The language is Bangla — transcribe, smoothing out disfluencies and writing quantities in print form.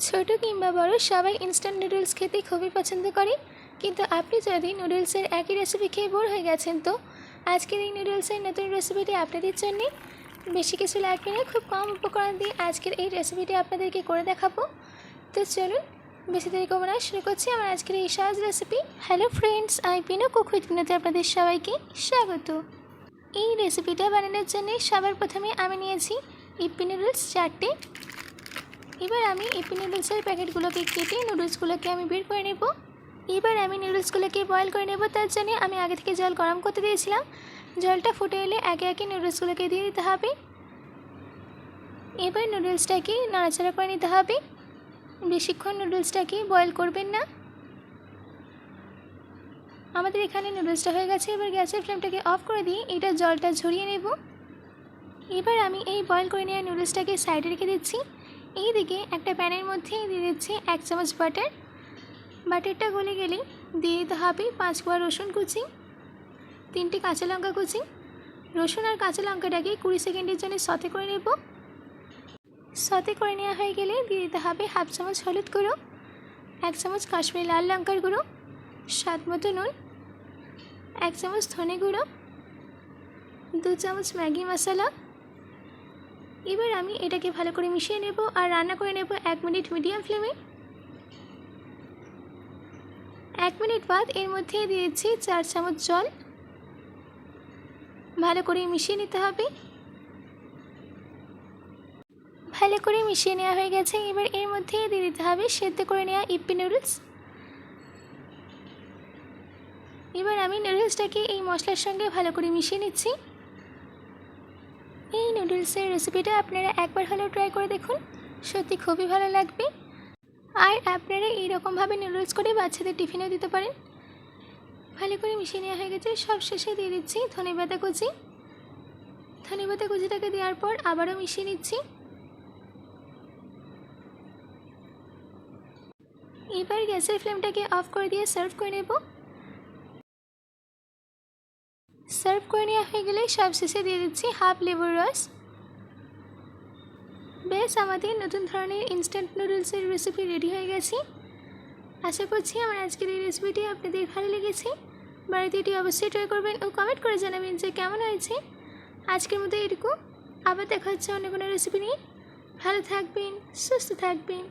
ছোট কিংবা বড় সবাই ইনস্ট্যান্ট নুডলস খেতে খুবই পছন্দ করে। কিন্তু আপনি যদি নুডলসের একই রেসিপি খেয়ে বোর হয়ে গেছেন, তো আজকের এই নুডলসের নতুন রেসিপিটি আপনাদের জন্য। বেশি কিছু লাগবে না, খুব কম উপকরণ দিয়ে আজকের এই রেসিপিটি আপনাদেরকে করে দেখাবো। তো চলুন বেশি দেরি করবো না, শুরু করছি আমার আজকের এই সহজ রেসিপি। হ্যালো ফ্রেন্ডস, আমি পিনু কুক উইথ পিনুতে আপনাদের সবাইকে স্বাগত। এই রেসিপিটা বানানোর জন্য সবার প্রথমে আমি নিয়েছি ইপ্পি নুডলস 4টে। এবার আমি ইপ্পি নুডলসের প্যাকেটগুলোকে কেটে নুডলসগুলোকে আমি বের করে নেব। এবার আমি নুডলসগুলোকে বয়েল করে নেব। তার জন্য আমি আগে থেকে জল গরম করতে দিয়েছিলাম। জলটা ফুটে এলে একে একে নুডলসগুলোকে দিয়ে দিতে হবে। এবার নুডলসটাকে নাড়াচাড়া করে নিতে হবে। বেশিক্ষণ নুডলসটাকে বয়েল করবেন না। আমাদের এখানে নুডলসটা হয়ে গেছে। এবার গ্যাসের ফ্লেমটাকে অফ করে দিয়ে এটা জলটা ঝরিয়ে নেব। এবার আমি এই বয়েল করে নেওয়া নুডলসটাকে সাইডে রেখে দিচ্ছি। এই দিকে একটা প্যানের মধ্যে দিয়ে দিচ্ছি 1 চামচ বাটার। বাটারটা গলে গেলে দিয়ে দিতে হবে 5 কোয়া রসুন কুচি, 3টে কাঁচা লঙ্কা কুচি। রসুন আর কাঁচা লঙ্কাটাকে 20 সেকেন্ডের জন্য সতে করে নেব। সতে করে নেওয়া হয়ে গেলে দিয়ে দিতে হবে 1/2 চামচ হলুদ গুঁড়ো, 1 চামচ কাশ্মীরি লাল লঙ্কার গুঁড়ো, স্বাদ মতো নুন, 1 চামচ ধনে গুঁড়ো, 2 চামচ ম্যাগি মশলা। এবার আমি এটাকে ভালো করে মিশিয়ে নেব আর রান্না করে নেব 1 মিনিট মিডিয়াম ফ্লেমে। 1 মিনিট বাদ এর মধ্যে দিয়ে দিচ্ছি 4 চামচ জল। ভালো করে মিশিয়ে নিতে হবে। ভালো করে মিশিয়ে নেওয়া হয়ে গেছে। এবার এর মধ্যে দিয়ে দিতে হবে সেদ্ধ করে নেওয়া ইপ্পি নুডলস। এবার আমি নুডলসটাকে এই মশলার সঙ্গে ভালো করে মিশিয়ে নিচ্ছি। এই নুডলসের রেসিপিটা আপনারা একবার হলেও ট্রাই করে দেখুন, সত্যি খুবই ভালো লাগবে। আর আপনারা এইরকমভাবে নুডলস করে বাচ্চাদের টিফিনেও দিতে পারেন। ভালো করে মিশিয়ে নেওয়া হয়ে গেছে। সব শেষে দিয়ে দিচ্ছি ধনেপাতা কুচি। ধনেপাতা কুচিটাকে দেওয়ার পর আবারও মিশিয়ে নিচ্ছি। এবার গ্যাসের ফ্লেমটাকে অফ করে দিয়ে সার্ভ করে নেব। সার্ভ করে নেওয়া হয়ে গেলে সব শেষে দিয়ে দিচ্ছি হাফ লেবুর রস। বেশ, আমাদের নতুন ধরনের ইনস্ট্যান্ট নুডলসের রেসিপি রেডি হয়ে গেছে। আশা করছি আমার আজকের এই রেসিপিটি আপনাদের ভালো লেগেছে। বাড়িতে এটি অবশ্যই ট্রাই করবেন ও কমেন্ট করে জানাবেন যে কেমন হয়েছে। আজকের মতো এটুকু, আবার দেখা হচ্ছে অন্য কোনো রেসিপি নিয়ে। ভালো থাকবেন, সুস্থ থাকবেন।